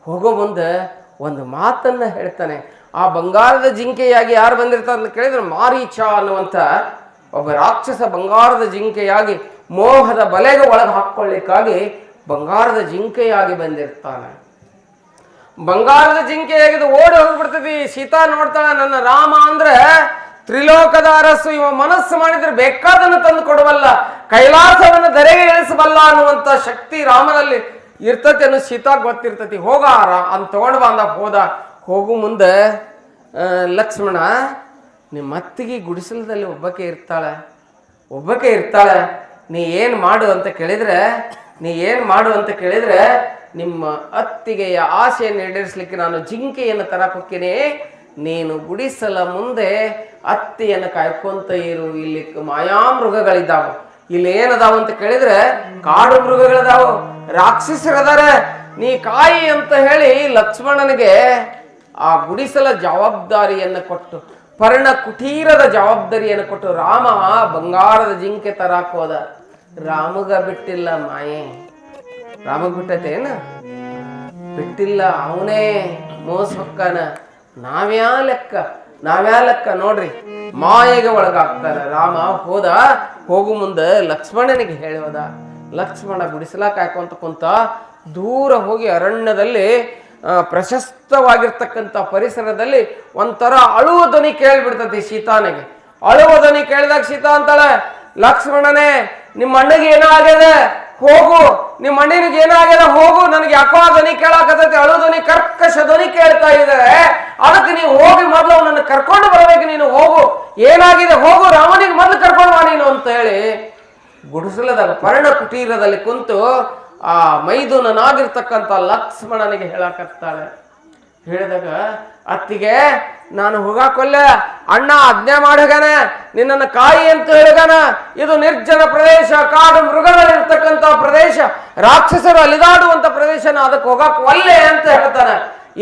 ಹೋಗೋ ಮುಂದೆ ಒಂದು ಮಾತನ್ನು ಹೇಳ್ತಾನೆ. ಆ ಬಂಗಾರದ ಜಿಂಕೆಯಾಗಿ ಯಾರು ಬಂದಿರ್ತಾರೆ ಅಂತ ಕೇಳಿದ್ರೆ ಮಾರೀಚ ಅನ್ನುವಂಥ ಒಬ್ಬ ರಾಕ್ಷಸ ಬಂಗಾರದ ಜಿಂಕೆಯಾಗಿ ಮೋಹದ ಬಲೆಗೆ ಒಳಗೆ ಹಾಕ್ಕೊಳ್ಳಿಕ್ಕಾಗಿ ಬಂಗಾರದ ಜಿಂಕೆಯಾಗಿ ಬಂದಿರ್ತಾನೆ. ಬಂಗಾರದ ಜಿಂಕೆಯಾಗಿದ್ದು ಓಡಿ ಹೋಗ್ಬಿಡ್ತದೆ. ಸೀತಾ ನೋಡ್ತಾಳೆ, ನನ್ನ ರಾಮ ಅಂದ್ರೆ ತ್ರಿಲೋಕದ ಅರಸು, ಇವ ಮನಸ್ಸು ಮಾಡಿದ್ರೆ ಬೇಕಾದನ್ನು ತಂದು ಕೊಡಬಲ್ಲ, ಕೈಲಾಸವನ್ನು ಧರೆಗೆ ಇಳಿಸಬಲ್ಲ ಅನ್ನುವಂಥ ಶಕ್ತಿ ರಾಮನಲ್ಲಿ ಇರ್ತತಿ ಅನ್ನೋ ಸೀತಾಗ್ ಗೊತ್ತಿರ್ತತಿ. ಹೋಗಾರ ಅಂತ ತಗೊಂಡು ಬಂದ ಹೋಗು ಮುಂದೆ ಲಕ್ಷ್ಮಣ, ನಿಮ್ಮ ಅತ್ತಿಗೆ ಗುಡಿಸಲದಲ್ಲಿ ಒಬ್ಬಕ್ಕೆ ಇರ್ತಾಳೆ. ನೀ ಏನು ಮಾಡು ಅಂತ ಕೇಳಿದ್ರೆ ನಿಮ್ಮ ಅತ್ತಿಗೆಯ ಆಸೆಯನ್ನು ಈಡೇರಿಸಲಿಕ್ಕೆ ನಾನು ಜಿಂಕೆಯನ್ನು ತರಕ್ಕೆ ಹೋಗ್ತೀನಿ. ನೀನು ಗುಡಿಸಲ ಮುಂದೆ ಅತ್ತಿಯನ್ನು ಕಾಯ್ಕೊಂತ ಇರು. ಇಲ್ಲಿ ಮಾಯಾಮೃಗಗಳಿದ್ದಾವೆ. ಇಲ್ಲಿ ಏನದಾವ ಅಂತ ಕೇಳಿದ್ರೆ ಕಾಡು ಮೃಗಗಳಿದಾವ, ರಾಕ್ಷಸರದಾರ. ನೀ ಕಾಯಿ ಅಂತ ಹೇಳಿ ಲಕ್ಷ್ಮಣನಿಗೆ ಆ ಗುಡಿಸಲ ಜವಾಬ್ದಾರಿಯನ್ನು ಕೊಟ್ಟು, ಪರ್ಣ ಕುಟೀರದ ಜವಾಬ್ದಾರಿಯನ್ನು ಕೊಟ್ಟು ರಾಮ ಬಂಗಾರದ ಜಿಂಕೆ ತರಾಕ್ ಹೋದ. ರಾಮಗ ಬಿಟ್ಟಿಲ್ಲ ಮಾಯೆ. ರಾಮಗ್ ಬಿಟ್ಟತೇನ? ಬಿಟ್ಟಿಲ್ಲ. ಅವನೇ ಮೋಸ ಹೊಕ್ಕನ. ನಾವ್ಯಾ ಲೆಕ್ಕ ನೋಡ್ರಿ. ಮಾಯೆಗೆ ಒಳಗಾಗ್ತಾನೆ ರಾಮ. ಹೋಗು ಮುಂದೆ ಲಕ್ಷ್ಮಣನಿಗೆ ಹೇಳೋದ. ಲಕ್ಷ್ಮಣ ಗುಡಿಸಲಾಕ ಹಾಕುವಂತ ಕುಂತ ದೂರ ಹೋಗಿ ಅರಣ್ಯದಲ್ಲಿ ಪ್ರಶಸ್ತವಾಗಿರ್ತಕ್ಕಂಥ ಪರಿಸರದಲ್ಲಿ ಒಂಥರ ಅಳುವ ಧ್ವನಿ ಕೇಳಿಬಿಡ್ತತಿ ಸೀತಾನಿಗೆ. ಅಳುವ ಧ್ವನಿ ಕೇಳಿದಾಗ ಸೀತಾ ಅಂತಾಳೆ, ಲಕ್ಷ್ಮಣನೇ ನಿಮ್ಮ ಅಣ್ಣಗೆ ಏನಾಗ್ಯದ ಹೋಗು, ನಿಮ್ಮ ಅಣ್ಣನಿಗೆ ಏನಾಗ್ಯದ ಹೋಗು, ನನಗೆ ಯಾಕೋ ಧ್ವನಿ ಕೇಳಾಕತೈತಿ, ಅಳು ಧ್ವನಿ ಕರ್ಕಶ ಧ್ವನಿ ಕೇಳ್ತಾ ಇದ್ದಾರೆ. ಅದಕ್ಕೆ ನೀವು ಹೋಗಿ ಮೊದಲು ಅವನನ್ನು ಕರ್ಕೊಂಡು ಬರಬೇಕು. ನೀನು ಹೋಗು, ಏನಾಗಿದೆ ಹೋಗು, ರಾಮನಿಗೆ ಮೊದಲು ಕರ್ಕೊಂಡು ಬಾ ನೀನು ಅಂತ ಹೇಳಿ ಗುಡಿಸಲದಾಗ ಪರ್ಣ ಕುಟೀರದಲ್ಲಿ ಕುಂತು ಆ ಮೈದುನನಾಗಿರ್ತಕ್ಕಂಥ ಲಕ್ಷ್ಮಣನಿಗೆ ಹೇಳಕತ್ತಾಳೆ. ಹೇಳಿದಾಗ ಅತ್ತಿಗೆ ನಾನು ಹೋಗಾಕೊಲ್ಲ, ಅಣ್ಣ ಆಜ್ಞೆ ಮಾಡೋಗಾನ, ನಿನ್ನನ್ನು ಕಾಯಿ ಅಂತ ಹೇಳಿಗಾನ. ಇದು ನಿರ್ಜನ ಪ್ರದೇಶ, ಕಾಡು ಮೃಗಗಳಿರ್ತಕ್ಕಂಥ ಪ್ರದೇಶ, ರಾಕ್ಷಸರು ಅಲಿದಾಡುವಂತ ಪ್ರದೇಶನ, ಅದಕ್ಕೆ ಹೋಗಾಕ ಒಲ್ಲೆ ಅಂತ ಹೇಳ್ತಾನೆ.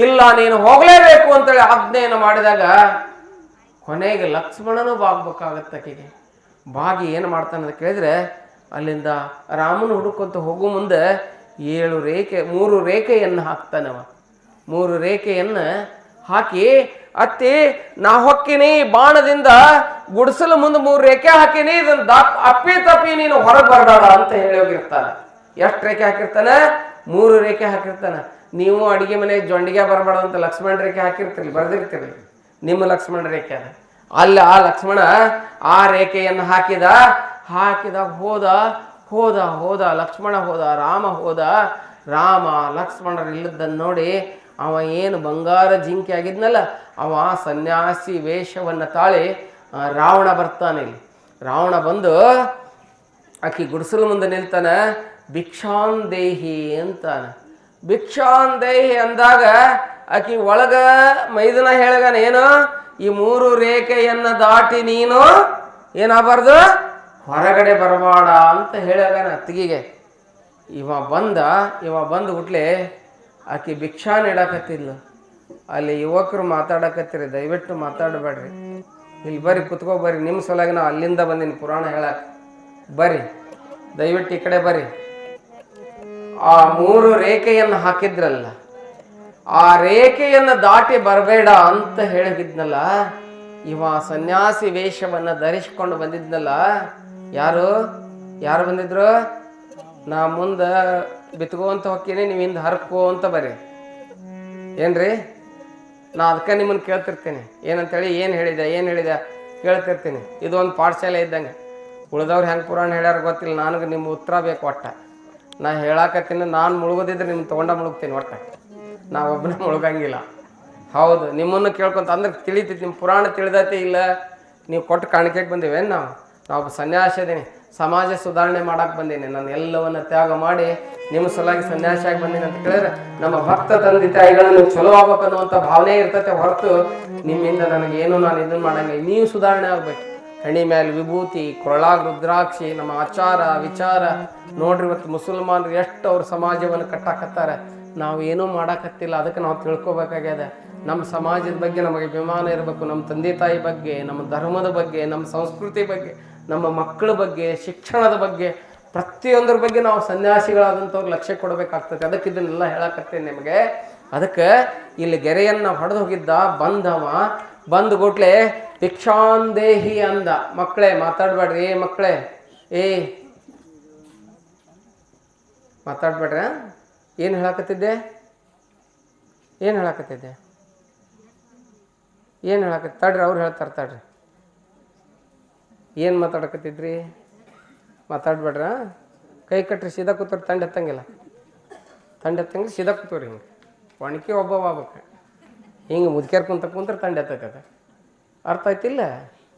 ಇಲ್ಲ ನೀನು ಹೋಗ್ಲೇಬೇಕು ಅಂತೇಳಿ ಆಜ್ಞೆಯನ್ನು ಮಾಡಿದಾಗ ಕೊನೆಗೆ ಲಕ್ಷ್ಮಣನು ಬಾಗ್ಬೇಕಾಗತ್ತಕಿಗೆ. ಬಾಗಿ ಏನು ಮಾಡ್ತಾನೆ ಅಂತ ಕೇಳಿದ್ರೆ ಅಲ್ಲಿಂದ ರಾಮನ ಹುಡುಕೊಂತ ಹೋಗೋ ಮುಂದೆ 3 ರೇಖೆಯನ್ನು ಹಾಕ್ತಾನವ. 3 ರೇಖೆಯನ್ನು ಹಾಕಿ, ಅತ್ತಿ ನಾ ಹೊಕ್ಕಿನಿ ಬಾಣದಿಂದ ಗುಡಿಸಲು ಮುಂದೆ 3 ರೇಖೆ ಹಾಕಿನಿ, ಇದನ್ನ ಅಪ್ಪಿ ತಪ್ಪಿ ನೀನು ಹೊರಗೆ ಬರಬೇಡ ಅಂತ ಹೇಳಿ ಹೋಗಿರ್ತಾನೆ. ಎಷ್ಟು ರೇಖೆ ಹಾಕಿರ್ತಾನೆ? 3 ರೇಖೆ ಹಾಕಿರ್ತಾನೆ. ನೀವು ಅಡಿಗೆ ಮನೆಗೆ ಜೊಂಡಿಗೆ ಬರಬೇಡ ಅಂತ ಲಕ್ಷ್ಮಣ ರೇಖೆ ಹಾಕಿರ್ತೀರಿ, ಬರ್ದಿರ್ತೀರಿ. ನಿಮ್ಮ ಲಕ್ಷ್ಮಣ ರೇಖೆ ಅದ. ಅಲ್ಲಿ ಆ ಲಕ್ಷ್ಮಣ ಆ ರೇಖೆಯನ್ನು ಹಾಕಿದಾಗ ಹೋದ ಲಕ್ಷ್ಮಣ ಹೋದ, ರಾಮ ಲಕ್ಷ್ಮಣರು ಇಲ್ಲದನ್ನು ನೋಡಿ ಅವ ಏನು ಬಂಗಾರ ಜಿಂಕೆ ಆಗಿದ್ನಲ್ಲ, ಅವ ಸನ್ಯಾಸಿ ವೇಷವನ್ನು ತಾಳಿ ರಾವಣ ಬರ್ತಾನೆ. ಇಲ್ಲಿ ರಾವಣ ಬಂದು ಆಕಿ ಗುಡಿಸಲು ಮುಂದೆ ನಿಲ್ತಾನೆ. ಭಿಕ್ಷಾನ್ ದೇಹಿ ಅಂತಾನೆ. ಭಿಕ್ಷಾನ್ ದೇಹಿ ಅಂದಾಗ ಆಕಿ ಒಳಗ ಮೈದುನ ಹೇಳಗನ ಏನು, ಈ 3 ರೇಖೆಯನ್ನು ದಾಟಿ ನೀನು ಏನಾಗಬಾರ್ದು, ಹೊರಗಡೆ ಬರಬೇಡ ಅಂತ ಹೇಳಗನ ಅತ್ತಿಗೆಗೆ. ಇವ ಬಂದು ಹುಟ್ಲೆ ಆಕಿ ಭಿಕ್ಷಾ ನೀಡಕತ್ತಿಲ್ಲ. ಅಲ್ಲಿ ಯುವಕರು ಮಾತಾಡಕತ್ತೀರಿ, ದಯವಿಟ್ಟು ಮಾತಾಡಬೇಡ್ರಿ. ಇಲ್ಲಿ ಬರ್ರಿ, ಕುತ್ಕೋಬರ್ರಿ. ನಿಮ್ಮ ಸಲುವಾಗಿ ನಾವು ಅಲ್ಲಿಂದ ಬಂದೀನಿ ಪುರಾಣ ಹೇಳಕ್. ಬರ್ರಿ, ದಯವಿಟ್ಟು ಈ ಕಡೆ ಬರ್ರಿ. ಆ 3 ರೇಖೆಯನ್ನು ಹಾಕಿದ್ರಲ್ಲ, ಆ ರೇಖೆಯನ್ನು ದಾಟಿ ಬರಬೇಡ ಅಂತ ಹೇಳಿದ್ನಲ್ಲ, ಇವ ಸನ್ಯಾಸಿ ವೇಷವನ್ನು ಧರಿಸಿಕೊಂಡು ಬಂದಿದ್ನಲ್ಲ. ಯಾರು ಬಂದಿದ್ರು? ನಾ ಮುಂದೆ ಬಿತ್ಕೋ ಅಂತ ಹೋಗ್ತೀನಿ, ನೀವು ಹಿಂದೆ ಹರ್ಕೋ ಅಂತ ಬರ್ರಿ. ಏನ್ರಿ, ನಾ ಅದಕ್ಕೆ ನಿಮ್ಮನ್ನು ಕೇಳ್ತಿರ್ತೀನಿ. ಏನಂತೇಳಿ ಏನು ಹೇಳಿದೆ ಕೇಳ್ತಿರ್ತೀನಿ. ಇದು ಒಂದು ಪಾಠಶಾಲೆ ಇದ್ದಂಗೆ. ಉಳಿದವ್ರು ಹೆಂಗೆ ಪುರಾಣ ಹೇಳ್ಯಾರ ಗೊತ್ತಿಲ್ಲ, ನನಗೆ ನಿಮ್ಮ ಉತ್ತರ ಬೇಕು. ಒಟ್ಟ ನಾ ಹೇಳಾಕತ್ತೀನಿ, ನಾನು ಮುಳುಗೋದಿದ್ರೆ ನಿಮ್ಮ ತೊಗೊಂಡ ಮುಳುಗ್ತೀನಿ. ಒಟ್ಟ ನಾವು ಒಬ್ಬನೇ ಮುಳುಗಂಗಿಲ್ಲ. ಹೌದು, ನಿಮ್ಮನ್ನು ಕೇಳ್ಕೊಂತ ಅಂದ್ರೆ ತಿಳಿತೈತಿ. ನಿಮ್ಮ ಪುರಾಣ ತಿಳಿದೈತಿ ಇಲ್ಲ, ನೀವು ಕೊಟ್ಟು ಕಾಣಿಕೆಗೆ ಬಂದೀವೇನು? ನಾವು ಸನ್ಯಾಸಿ ಅದೀನಿ, ಸಮಾಜ ಸುಧಾರಣೆ ಮಾಡಕ್ಕೆ ಬಂದೀನಿ. ನಾನು ಎಲ್ಲವನ್ನು ತ್ಯಾಗ ಮಾಡಿ ನಿಮ್ಮ ಸಲುವಾಗಿ ಸನ್ಯಾಸಿಯಾಗಿ ಬಂದೀನಿ ಅಂತ ಕೇಳಿದ್ರೆ ನಮ್ಮ ಭಕ್ತ ತಂದೆ ತಾಯಿಗಳನ್ನು ಚಲೋ ಆಗ್ಬೇಕು ಅನ್ನುವಂಥ ಭಾವನೆ ಇರ್ತೈತೆ ಹೊರತು ನಿಮ್ಮಿಂದ ನನಗೇನು ನಾನು ಇದನ್ನು ಮಾಡಂಗೆ. ನೀವು ಸುಧಾರಣೆ ಆಗ್ಬೇಕು. ಹಣಿ ಮೇಲೆ ವಿಭೂತಿ, ಕೊರಳಾಗ ರುದ್ರಾಕ್ಷಿ, ನಮ್ಮ ಆಚಾರ ವಿಚಾರ ನೋಡ್ರಿ. ಇವತ್ತು ಮುಸಲ್ಮಾನರು ಎಷ್ಟು ಅವ್ರ ಸಮಾಜವನ್ನು ಕಟ್ಟಾಕತ್ತಾರೆ, ನಾವು ಏನೂ ಮಾಡಾಕತ್ತಿಲ್ಲ. ಅದಕ್ಕೆ ನಾವು ತಿಳ್ಕೊಬೇಕಾಗ್ಯದ. ನಮ್ಮ ಸಮಾಜದ ಬಗ್ಗೆ ನಮಗೆ ಅಭಿಮಾನ ಇರಬೇಕು. ನಮ್ಮ ತಂದೆ ತಾಯಿ ಬಗ್ಗೆ, ನಮ್ಮ ಧರ್ಮದ ಬಗ್ಗೆ, ನಮ್ಮ ಸಂಸ್ಕೃತಿ ಬಗ್ಗೆ, ನಮ್ಮ ಮಕ್ಕಳ ಬಗ್ಗೆ, ಶಿಕ್ಷಣದ ಬಗ್ಗೆ ಪ್ರತಿಯೊಂದ್ರ ಬಗ್ಗೆ ನಾವು ಸನ್ಯಾಸಿಗಳಾದಂಥವ್ರು ಲಕ್ಷ್ಯ ಕೊಡಬೇಕಾಗ್ತದೆ. ಅದಕ್ಕೆ ಇದನ್ನೆಲ್ಲ ಹೇಳಕತ್ತೇನೆ ನಿಮಗೆ. ಅದಕ್ಕೆ ಇಲ್ಲಿ ಗೆರೆಯನ್ನು ಹೊಡೆದು ಹೋಗಿದ್ದ ಬಂದವ, ಬಂದು ಗುಟ್ಲೆ ಭಿಕ್ಷಾಂದೇಹಿ ಅಂದ. ಮಕ್ಕಳೇ ಮಾತಾಡ್ಬೇಡ್ರಿ, ಮಕ್ಕಳೇ ಮಾತಾಡ್ಬೇಡ್ರ. ಏನು ಹೇಳಕತ್ತಿದ್ದೆ ಏನು ಹೇಳಕತ್ತಿದ್ದೆ ಏನು ಹೇಳಕತ್ತ ತಡ್ರಿ, ಅವ್ರು ಹೇಳ್ತಾರೆ ತಡ್ರಿ. ಏನು ಮಾತಾಡಕತ್ತಿದ್ರಿ? ಮಾತಾಡ್ಬೇಡ್ರ. ಕೈ ಕಟ್ರಿ, ಸೀದಾ ಕೂತವ್ರಿ, ತಂಡ ಎತ್ತಂಗಿಲ್ಲ. ತಂಡ ಎತ್ತಂಗಿಲ್ಲ, ಸೀದಾ ಕೂತವ್ರಿ. ಹಿಂಗೆ ಒಣಕಿ ಒಬ್ಬವ ಆಗ್ಬೇಕು. ಹಿಂಗೆ ಮುದ್ಕ್ಯಾರ ಕುಂತ್ರೆ ತಂಡ ಎತ್ತೈತೆ. ಅರ್ಥ ಆಯ್ತಿಲ್ಲ?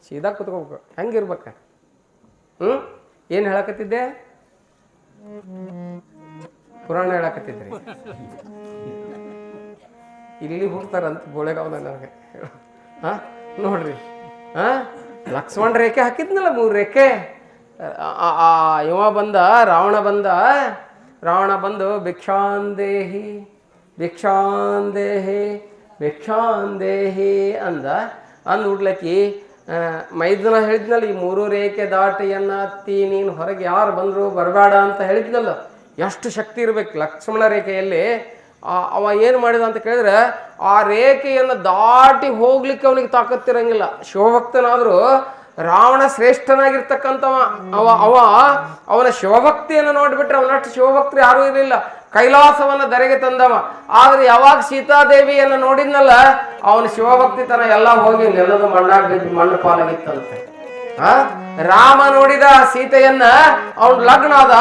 ಸೀದಾ ಕೂತ್ಕೋಬೇಕು. ಹೆಂಗಿರ್ಬೇಕು? ಏನು ಹೇಳಕತ್ತಿದ್ದೆ? ಪುರಾಣ ಹೇಳಕತ್ತಿದ್ರಿ. ಇಲ್ಲಿ ಹುಡ್ತಾರಂತ ಬೋಳೆಗಾವ್ದ ನನಗೆ. ನೋಡ್ರಿ, ಲಕ್ಷ್ಮಣ ರೇಖೆ ಹಾಕಿದ್ನಲ್ಲ, 3 ರೇಖೆ. ಇವ ಬಂದ, ರಾವಣ ಬಂದು ಭಿಕ್ಷಾಂದೇಹಿ ಭಿಕ್ಷಾಂದೇಹಿ ಭಿಕ್ಷಾಂದೇಹಿ ಅಂದು ಹುಡ್ಲಕ್ಕಿ ಮೈದನ ಹೇಳಿದ್ನಲ್ಲ, ಈ 3 ರೇಖೆ ದಾಟಿಯನ್ನ ಹತ್ತಿ ನೀನು ಹೊರಗೆ ಯಾರು ಬಂದರು ಬರಬೇಡ ಅಂತ ಹೇಳಿದ್ನಲ್ಲ. ಎಷ್ಟು ಶಕ್ತಿ ಇರ್ಬೇಕು ಲಕ್ಷ್ಮಣ ರೇಖೆಯಲ್ಲಿ. ಅವ ಏನು ಮಾಡಿದ ಅಂತ ಕೇಳಿದ್ರೆ, ಆ ರೇಖೆಯನ್ನು ದಾಟಿ ಹೋಗ್ಲಿಕ್ಕೆ ಅವನಿಗೆ ತಾಕತ್ತಿರಂಗಿಲ್ಲ. ಶಿವಭಕ್ತನಾದರೂ ರಾವಣ ಶ್ರೇಷ್ಠನಾಗಿರ್ತಕ್ಕಂಥವ. ಅವನ ಶಿವಭಕ್ತಿಯನ್ನು ನೋಡಿಬಿಟ್ರೆ ಅವನಷ್ಟು ಶಿವಭಕ್ತರು ಯಾರೂ ಇರಲಿಲ್ಲ. ಕೈಲಾಸವನ್ನ ಧರೆಗೆ ತಂದವ. ಆದ್ರೆ ಯಾವಾಗ ಸೀತಾದೇವಿಯನ್ನು ನೋಡಿದ್ನಲ್ಲ, ಅವನ ಶಿವಭಕ್ತಿತನ ಎಲ್ಲ ಹೋಗಿ ನೆಲದ ಮಣ್ಣು ಪಾಲಾಗಿತ್ತಂತೆ. ರಾಮ ನೋಡಿದ ಸೀತೆಯನ್ನ, ಅವನ್ ಲಗ್ನ ಆದ.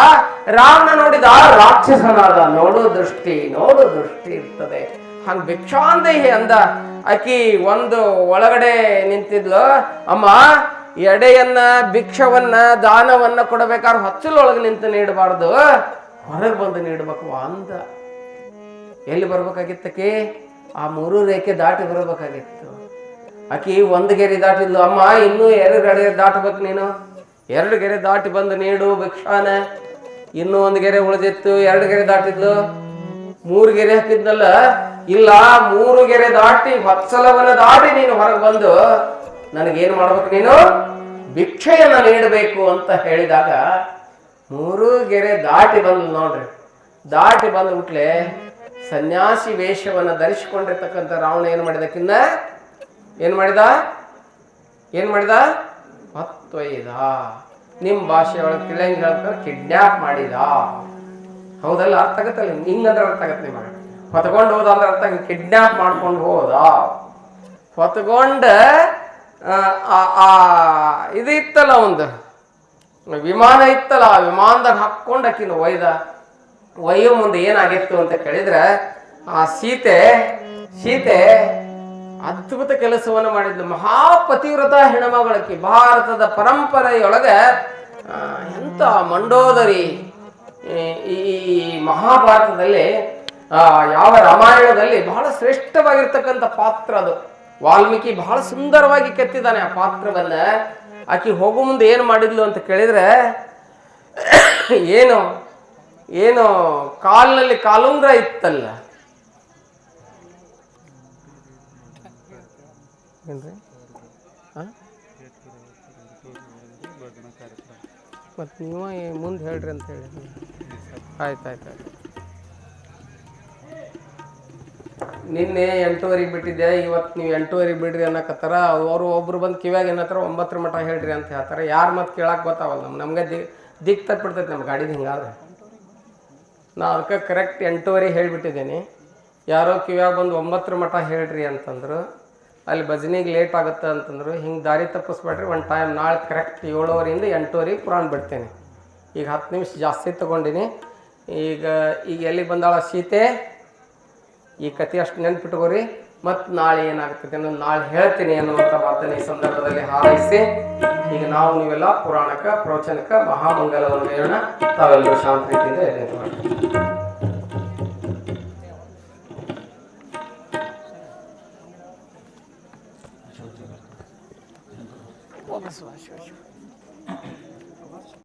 ರಾವಣ ನೋಡಿದ ರಾಕ್ಷಸನಾದ. ನೋಡು ದೃಷ್ಟಿ ಇರ್ತದೆ. ಹಂಗ ಭಿಕ್ಷಾಂದೇಹಿ ಅಂದ. ಆಕಿ ಒಂದು ಒಳಗಡೆ ನಿಂತಿದ್ಲು. ಅಮ್ಮ, ಎಡೆಯನ್ನ ಭಿಕ್ಷವನ್ನ ದಾನವನ್ನ ಕೊಡಬೇಕಾದ್ರೆ ಹೊಚ್ಚಲೊಳಗೆ ನಿಂತು ನೀಡಬಾರ್ದು, ಹೊರಗೆ ಬಂದು ನೀಡ್ಬೇಕು ಅಂದ. ಎಲ್ಲಿ ಬರ್ಬೇಕಾಗಿತ್ತಕ್ಕೆ? ಆ 3 ರೇಖೆ ದಾಟಿ ಬರ್ಬೇಕಾಗಿತ್ತು. ಆಕಿ 1 ಗೆರೆ ದಾಟಿದ್ಲು. ಅಮ್ಮ, ಇನ್ನೂ 2 ಗೆರೆ ದಾಟಬೇಕು ನೀನು. 2 ಗೆರೆ ದಾಟಿ ಬಂದು ನೀಡು ಭಿಕ್ಷಾನ. ಇನ್ನೂ 1 ಗೆರೆ ಉಳಿದಿತ್ತು, 2 ಗೆರೆ ದಾಟಿದ್ಲು. 3 ಗೆರೆ ಹಾಕಿದ್ನಲ್ಲ, ಇಲ್ಲ 3 ಗೆರೆ ದಾಟಿ ಹೊಚ್ಚಲವನ್ನ ದಾಟಿ ನೀನು ಹೊರಗೆ ಬಂದು ನನಗೇನು ಮಾಡ್ಬೇಕು, ನೀನು ಭಿಕ್ಷೆಯನ್ನ ನೀಡಬೇಕು ಅಂತ ಹೇಳಿದಾಗ 3 ಗೆರೆ ದಾಟಿ ಬಂದು ನೋಡ್ರಿ. ದಾಟಿ ಬಂದು ಬಿಟ್ಲೆ ಸನ್ಯಾಸಿ ವೇಷವನ್ನ ಧರಿಸಿಕೊಂಡಿರ್ತಕ್ಕಂಥ ರಾವಣ ಏನು ಮಾಡಿದಕ್ಕಿನ್ನ ಏನು ಮಾಡಿದ ಹೊತ್ತೊಯ್ದ. ನಿಮ್ಮ ಭಾಷೆ ಒಳಗೆ ತಿಳಿಯಂಗೆ ಹೇಳ್ತಾರೆ, ಕಿಡ್ನ್ಯಾಪ್ ಮಾಡಿದ. ಹೌದಲ್ಲ? ಅರ್ಥ ಆಗತ್ತಲ್ಲ? ಹಿಂಗಂದ್ರೆ ಅರ್ಥ ಆಗತ್ತೆ ನಿಮಗೆ. ಹೊತ್ಕೊಂಡು ಹೋದ ಅಂದ್ರೆ ಅರ್ಥ, ಕಿಡ್ನ್ಯಾಪ್ ಮಾಡ್ಕೊಂಡು ಹೋದ. ಹೊತ್ಕೊಂಡ ಇದು ಇತ್ತಲ್ಲ, ಒಂದು ವಿಮಾನ ಇತ್ತಲ್ಲ, ಆ ವಿಮಾನದಾಗ ಹಾಕ್ಕೊಂಡು ಆಕಿನ ಒಯ್ಯೋ ಮುಂದೆ ಏನಾಗಿತ್ತು ಅಂತ ಕೇಳಿದ್ರೆ, ಆ ಸೀತೆ ಅದ್ಭುತ ಕೆಲಸವನ್ನು ಮಾಡಿದ್ಲು. ಮಹಾಪತಿವ್ರತ ಹೆಣ್ಮಗಳಕ್ಕಿ. ಭಾರತದ ಪರಂಪರೆಯೊಳಗೆ ಎಂತ ಮಂಡೋದರಿ. ಈ ಮಹಾಭಾರತದಲ್ಲಿ ಯಾವ ರಾಮಾಯಣದಲ್ಲಿ ಬಹಳ ಶ್ರೇಷ್ಠವಾಗಿರ್ತಕ್ಕಂಥ ಪಾತ್ರ ಅದು. ವಾಲ್ಮೀಕಿ ಬಹಳ ಸುಂದರವಾಗಿ ಕೆತ್ತಿದ್ದಾನೆ ಆ ಪಾತ್ರವನ್ನ. ಆಕಿ ಹೋಗೋ ಮುಂದೆ ಏನು ಮಾಡಿದ್ಲು ಅಂತ ಕೇಳಿದ್ರೆ, ಏನು ಕಾಲಿನಲ್ಲಿ ಕಾಲುಂಗ್ರ ಇತ್ತಲ್ಲ, ಏನ್ರಿ ಮತ್ತು ನೀವು ಮುಂದೆ ಹೇಳ್ರಿ ಅಂತ ಹೇಳಿ. ಆಯ್ತು. ನಿನ್ನೆ 8:30 ಬಿಟ್ಟಿದ್ದೆ, ಇವತ್ತು ನೀವು 8:30 ಬಿಡ್ರಿ ಅನ್ನಕತ್ತಾರ. ಅವರು ಒಬ್ರು ಬಂದು ಕಿವ್ಯಾಗ ಏನತ್ತಾರ 9 ಮಟ ಹೇಳ್ರಿ ಅಂತ ಹೇಳ್ತಾರೆ. ಯಾರು ಮತ್ತೆ ಕೇಳಕ್ಕೆ ಗೊತ್ತಾವಲ್ಲ. ನಮ್ಗೆ ದಿಕ್ ತಪ್ಪಿಡ್ತೈತೆ ನಮ್ಮ ಗಾಡಿದು. ಹಿಂಗಾದ್ರೆ ನಾ ಅದಕ್ಕೆ ಕರೆಕ್ಟ್ 8:30 ಹೇಳಿಬಿಟ್ಟಿದ್ದೇನೆ. ಯಾರೋ ಕಿವ್ಯಾಗ ಬಂದು 9 ಮಟ ಹೇಳ್ರಿ ಅಂತಂದ್ರು. ಅಲ್ಲಿ ಭಜನಿಗೆ ಲೇಟ್ ಆಗುತ್ತೆ ಅಂತಂದ್ರು. ಹಿಂಗೆ ದಾರಿ ತಪ್ಪಿಸ್ಬೇಡ್ರಿ. ಒಂದು ಟೈಮ್ ನಾಳೆ ಕರೆಕ್ಟ್ 7:30 ಇಂದ 8:30 ಪುರಾಣ ಬಿಡ್ತೇನೆ. ಈಗ 10 ನಿಮಿಷ ಜಾಸ್ತಿ ತೊಗೊಂಡಿನಿ. ಈಗ ಎಲ್ಲಿ ಬಂದಾಳ ಸೀತೆ, ಈ ಕತೆ ಅಷ್ಟು ನೆನ್ಪಿಟ್ಕೋರಿ. ಮತ್ತು ನಾಳೆ ಏನಾಗ್ತದೆ ಅನ್ನೋದು ನಾಳೆ ಹೇಳ್ತೀನಿ ಅನ್ನುವಂಥ ಮಾತನ್ನು ಈ ಸಂದರ್ಭದಲ್ಲಿ ಹಾರೈಸಿ, ಈಗ ನೀವೆಲ್ಲ ಪುರಾಣಕ್ಕೆ ಪ್ರವಚನಕ್ಕೆ ಮಹಾಮಂಗಲವನ್ನು ಹೇಳೋಣ. ತಾವೆಲ್ಲರೂ ಶಾಂತ ರೀತಿಯಿಂದ ಎಲ್ಲಿ